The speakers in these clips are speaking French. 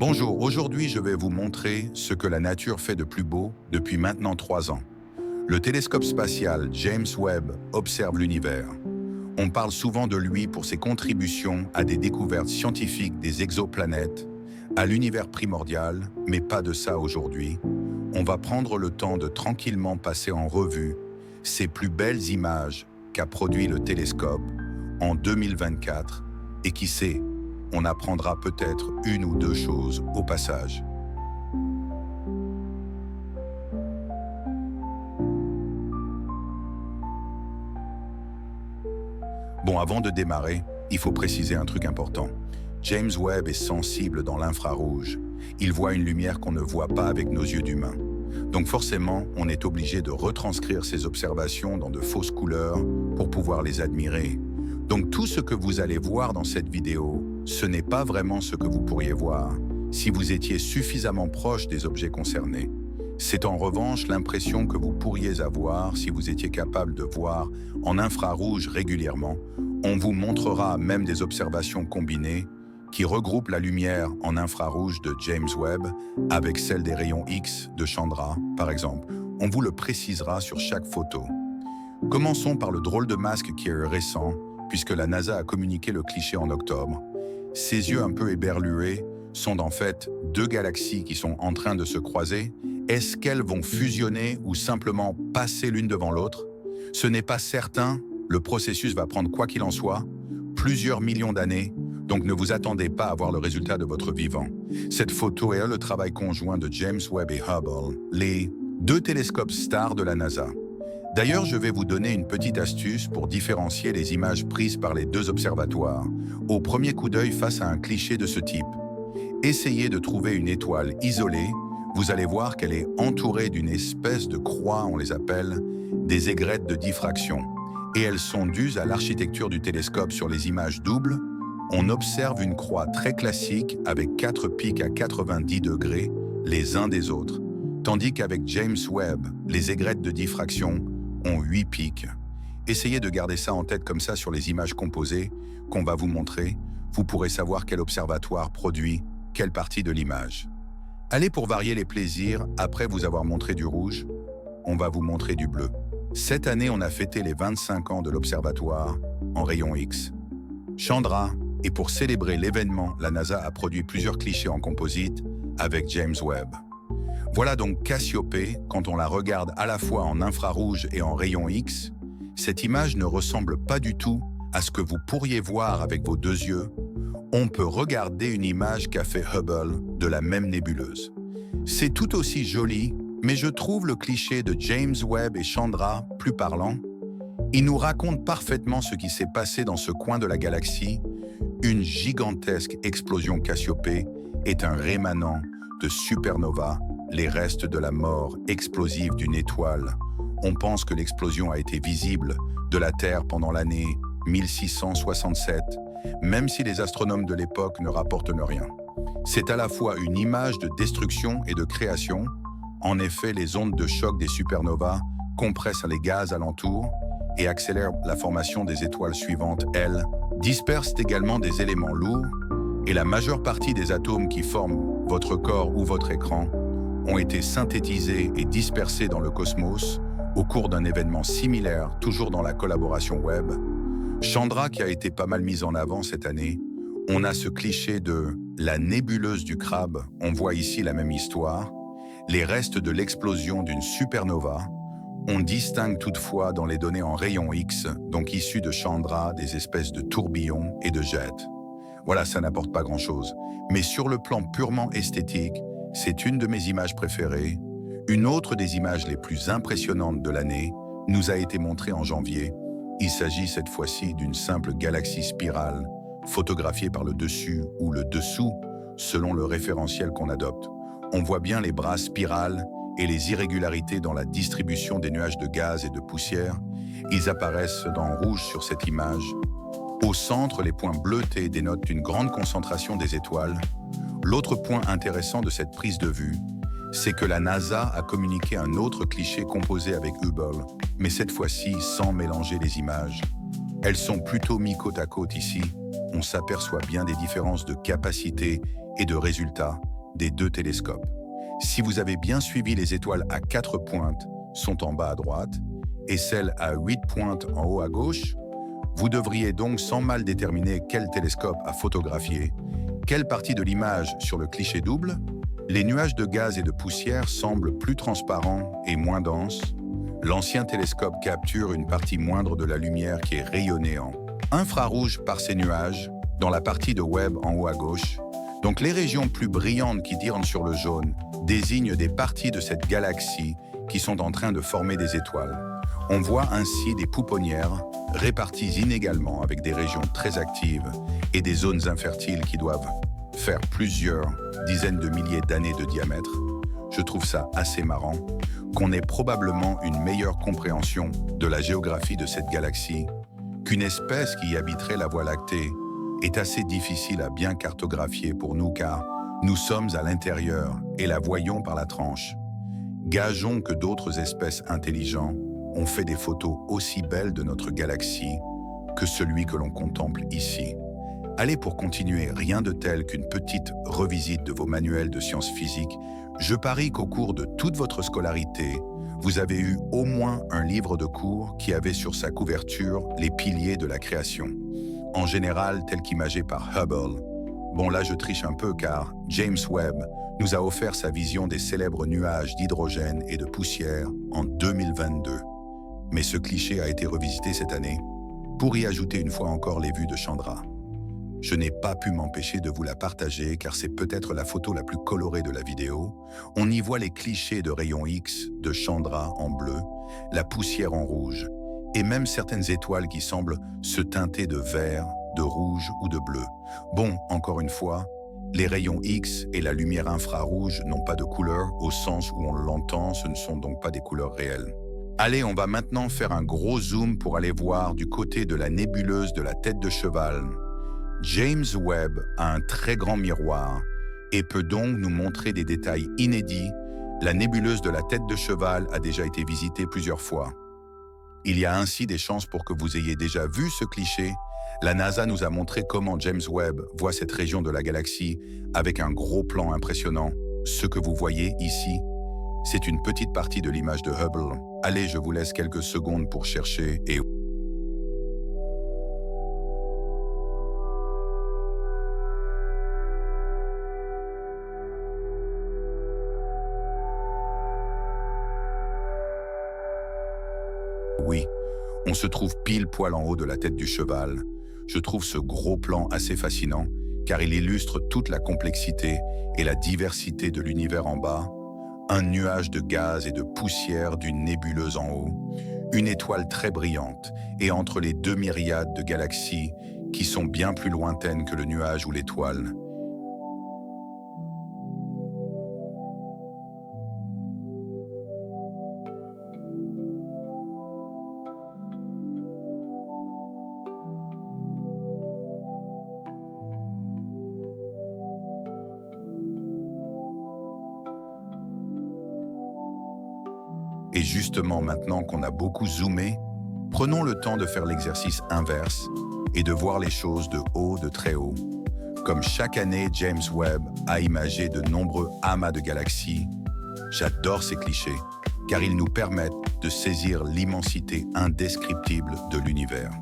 Bonjour, aujourd'hui je vais vous montrer ce que la nature fait de plus beau depuis maintenant 3 ans. Le télescope spatial James Webb observe l'univers. On parle souvent de lui pour ses contributions à des découvertes scientifiques des exoplanètes, à l'univers primordial, mais pas de ça aujourd'hui. On va prendre le temps de tranquillement passer en revue ces plus belles images qu'a produit le télescope en 2024 et qui sait, on apprendra peut-être une ou deux choses au passage. Bon, avant de démarrer, il faut préciser un truc important. James Webb est sensible dans l'infrarouge. Il voit une lumière qu'on ne voit pas avec nos yeux d'humain. Donc forcément, on est obligé de retranscrire ces observations dans de fausses couleurs pour pouvoir les admirer. Donc tout ce que vous allez voir dans cette vidéo, ce n'est pas vraiment ce que vous pourriez voir si vous étiez suffisamment proche des objets concernés. C'est en revanche l'impression que vous pourriez avoir si vous étiez capable de voir en infrarouge régulièrement. On vous montrera même des observations combinées qui regroupent la lumière en infrarouge de James Webb avec celle des rayons X de Chandra, par exemple. On vous le précisera sur chaque photo. Commençons par le drôle de masque qui est récent, puisque la NASA a communiqué le cliché en octobre. Ces yeux un peu éberlués sont en fait deux galaxies qui sont en train de se croiser. Est-ce qu'elles vont fusionner ou simplement passer l'une devant l'autre? Ce n'est pas certain, le processus va prendre quoi qu'il en soit, plusieurs millions d'années, donc ne vous attendez pas à voir le résultat de votre vivant. Cette photo est le travail conjoint de James Webb et Hubble, les deux télescopes stars de la NASA. D'ailleurs, je vais vous donner une petite astuce pour différencier les images prises par les deux observatoires, au premier coup d'œil face à un cliché de ce type. Essayez de trouver une étoile isolée, vous allez voir qu'elle est entourée d'une espèce de croix, on les appelle des aigrettes de diffraction, et elles sont dues à l'architecture du télescope. Sur les images doubles, on observe une croix très classique avec 4 pics à 90 degrés les uns des autres, tandis qu'avec James Webb, les aigrettes de diffraction ont 8 pics. Essayez de garder ça en tête comme ça sur les images composées qu'on va vous montrer. Vous pourrez savoir quel observatoire produit quelle partie de l'image. Allez, pour varier les plaisirs, après vous avoir montré du rouge, on va vous montrer du bleu. Cette année, on a fêté les 25 ans de l'observatoire en rayon X. Chandra, et pour célébrer l'événement, la NASA a produit plusieurs clichés en composite avec James Webb. Voilà donc Cassiopée, quand on la regarde à la fois en infrarouge et en rayon X, cette image ne ressemble pas du tout à ce que vous pourriez voir avec vos deux yeux. On peut regarder une image qu'a fait Hubble de la même nébuleuse. C'est tout aussi joli, mais je trouve le cliché de James Webb et Chandra plus parlant. Il nous raconte parfaitement ce qui s'est passé dans ce coin de la galaxie. Une gigantesque explosion Cassiopée est un rémanent de supernova, les restes de la mort explosive d'une étoile. On pense que l'explosion a été visible de la Terre pendant l'année 1667, même si les astronomes de l'époque ne rapportent rien. C'est à la fois une image de destruction et de création. En effet, les ondes de choc des supernovas compressent les gaz alentour et accélèrent la formation des étoiles suivantes. Elles dispersent également des éléments lourds, et la majeure partie des atomes qui forment votre corps ou votre écran ont été synthétisés et dispersés dans le cosmos au cours d'un événement similaire, toujours dans la collaboration Webb. Chandra, qui a été pas mal mise en avant cette année, on a ce cliché de la nébuleuse du crabe. On voit ici la même histoire, les restes de l'explosion d'une supernova. On distingue toutefois dans les données en rayon X, donc issues de Chandra, des espèces de tourbillons et de jets. Voilà, ça n'apporte pas grand-chose. Mais sur le plan purement esthétique, c'est une de mes images préférées. Une autre des images les plus impressionnantes de l'année nous a été montrée en janvier. Il s'agit cette fois-ci d'une simple galaxie spirale, photographiée par le dessus ou le dessous, selon le référentiel qu'on adopte. On voit bien les bras spirales et les irrégularités dans la distribution des nuages de gaz et de poussière. Ils apparaissent en rouge sur cette image. Au centre, les points bleutés dénotent une grande concentration des étoiles. L'autre point intéressant de cette prise de vue, c'est que la NASA a communiqué un autre cliché composé avec Hubble, mais cette fois-ci sans mélanger les images. Elles sont plutôt mis côte à côte ici. On s'aperçoit bien des différences de capacité et de résultats. des deux télescopes. Si vous avez bien suivi, les étoiles à 4 pointes sont en bas à droite et celles à 8 pointes en haut à gauche. Vous devriez donc sans mal déterminer quel télescope a photographié, quelle partie de l'image sur le cliché double. Les nuages de gaz et de poussière semblent plus transparents et moins denses. L'ancien télescope capture une partie moindre de la lumière qui est rayonnée en infrarouge par ces nuages, dans la partie de Webb en haut à gauche. Donc les régions plus brillantes qui tirent sur le jaune désignent des parties de cette galaxie qui sont en train de former des étoiles. On voit ainsi des pouponnières réparties inégalement avec des régions très actives et des zones infertiles qui doivent faire plusieurs dizaines de milliers d'années de diamètre. Je trouve ça assez marrant qu'on ait probablement une meilleure compréhension de la géographie de cette galaxie qu'une espèce qui y habiterait la Voie lactée est assez difficile à bien cartographier pour nous car nous sommes à l'intérieur et la voyons par la tranche. Gageons que d'autres espèces intelligentes ont fait des photos aussi belles de notre galaxie que celui que l'on contemple ici. Allez, pour continuer, rien de tel qu'une petite revisite de vos manuels de sciences physiques. Je parie qu'au cours de toute votre scolarité, vous avez eu au moins un livre de cours qui avait sur sa couverture les piliers de la création, en général tel qu'imagé par Hubble. Bon, là je triche un peu car James Webb nous a offert sa vision des célèbres nuages d'hydrogène et de poussière en 2022. Mais ce cliché a été revisité cette année pour y ajouter une fois encore les vues de Chandra. Je n'ai pas pu m'empêcher de vous la partager car c'est peut-être la photo la plus colorée de la vidéo. On y voit les clichés de rayons X, de Chandra en bleu, la poussière en rouge, et même certaines étoiles qui semblent se teinter de vert, de rouge ou de bleu. Bon, encore une fois, les rayons X et la lumière infrarouge n'ont pas de couleur au sens où on l'entend, ce ne sont donc pas des couleurs réelles. Allez, on va maintenant faire un gros zoom pour aller voir du côté de la nébuleuse de la tête de cheval. James Webb a un très grand miroir et peut donc nous montrer des détails inédits. La nébuleuse de la tête de cheval a déjà été visitée plusieurs fois. Il y a ainsi des chances pour que vous ayez déjà vu ce cliché. La NASA nous a montré comment James Webb voit cette région de la galaxie avec un gros plan impressionnant. Ce que vous voyez ici, c'est une petite partie de l'image de Hubble. Allez, je vous laisse quelques secondes pour chercher et... Oui, on se trouve pile poil en haut de la tête du cheval. Je trouve ce gros plan assez fascinant, car il illustre toute la complexité et la diversité de l'univers en bas, un nuage de gaz et de poussière d'une nébuleuse en haut, une étoile très brillante, et entre les deux myriades de galaxies qui sont bien plus lointaines que le nuage ou l'étoile. Et justement, maintenant qu'on a beaucoup zoomé, prenons le temps de faire l'exercice inverse et de voir les choses de haut, de très haut. Comme chaque année, James Webb a imagé de nombreux amas de galaxies. J'adore ces clichés, car ils nous permettent de saisir l'immensité indescriptible de l'univers.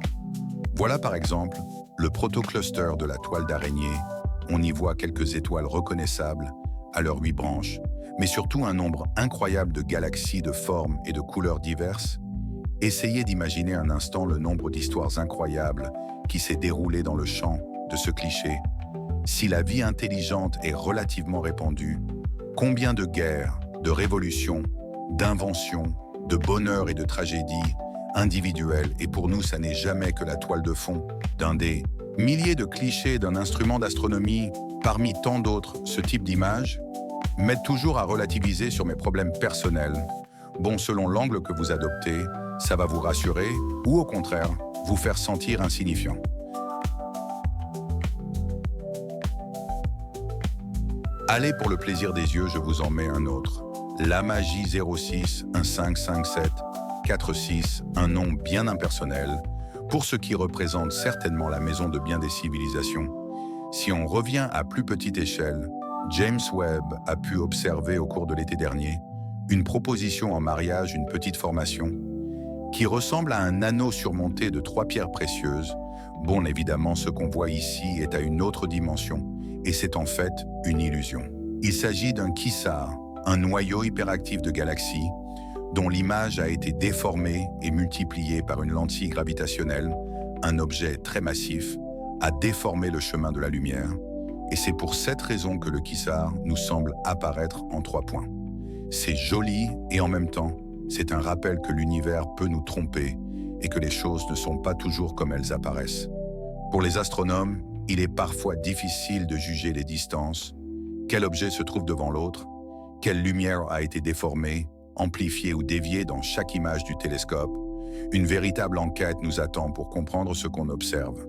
Voilà par exemple le protocluster de la toile d'araignée. On y voit quelques étoiles reconnaissables à leurs 8 branches, mais surtout un nombre incroyable de galaxies de formes et de couleurs diverses. Essayez d'imaginer un instant le nombre d'histoires incroyables qui s'est déroulé dans le champ de ce cliché. Si la vie intelligente est relativement répandue, combien de guerres, de révolutions, d'inventions, de bonheur et de tragédies individuelles, et pour nous, ça n'est jamais que la toile de fond d'un des milliers de clichés d'un instrument d'astronomie, parmi tant d'autres, ce type d'image m'aide toujours à relativiser sur mes problèmes personnels. Bon, selon l'angle que vous adoptez, ça va vous rassurer ou au contraire, vous faire sentir insignifiant. Allez, pour le plaisir des yeux, je vous en mets un autre. La Magie 06 1557 46, un nom bien impersonnel, pour ce qui représente certainement la maison de bien des civilisations. Si on revient à plus petite échelle, James Webb a pu observer au cours de l'été dernier une proposition en mariage, une petite formation, qui ressemble à un anneau surmonté de 3 pierres précieuses. Bon, évidemment, ce qu'on voit ici est à une autre dimension, et c'est en fait une illusion. Il s'agit d'un quasar, un noyau hyperactif de galaxies, dont l'image a été déformée et multipliée par une lentille gravitationnelle. Un objet très massif a déformé le chemin de la lumière, et c'est pour cette raison que le quasar nous semble apparaître en 3 points. C'est joli et en même temps, c'est un rappel que l'univers peut nous tromper et que les choses ne sont pas toujours comme elles apparaissent. Pour les astronomes, il est parfois difficile de juger les distances, quel objet se trouve devant l'autre, quelle lumière a été déformée, amplifiée ou déviée dans chaque image du télescope. Une véritable enquête nous attend pour comprendre ce qu'on observe.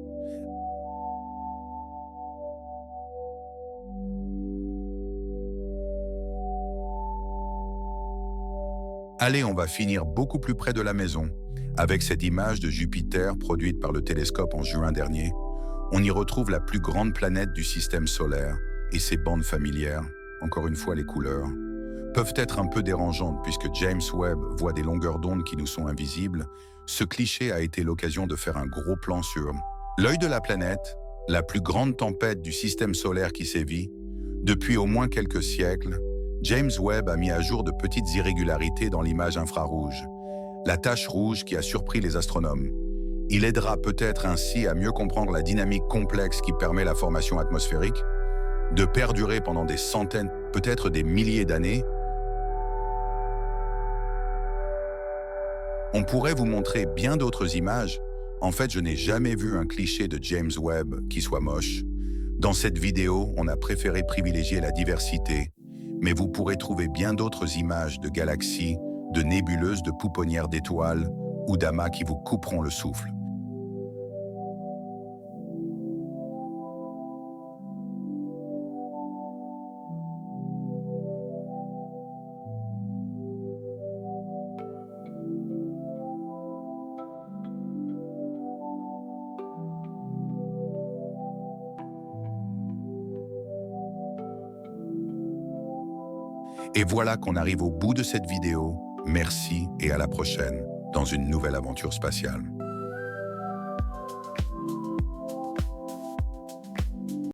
Allez, on va finir beaucoup plus près de la maison. Avec cette image de Jupiter produite par le télescope en juin dernier, on y retrouve la plus grande planète du système solaire et ses bandes familières, encore une fois les couleurs, peuvent être un peu dérangeantes puisque James Webb voit des longueurs d'onde qui nous sont invisibles. Ce cliché a été l'occasion de faire un gros plan sur l'œil de la planète, la plus grande tempête du système solaire qui sévit. Depuis au moins quelques siècles, James Webb a mis à jour de petites irrégularités dans l'image infrarouge, la tache rouge qui a surpris les astronomes. Il aidera peut-être ainsi à mieux comprendre la dynamique complexe qui permet la formation atmosphérique, de perdurer pendant des centaines, peut-être des milliers d'années. On pourrait vous montrer bien d'autres images. En fait, je n'ai jamais vu un cliché de James Webb qui soit moche. Dans cette vidéo, on a préféré privilégier la diversité, mais vous pourrez trouver bien d'autres images de galaxies, de nébuleuses, de pouponnières d'étoiles ou d'amas qui vous couperont le souffle. Et voilà qu'on arrive au bout de cette vidéo. Merci et à la prochaine dans une nouvelle aventure spatiale.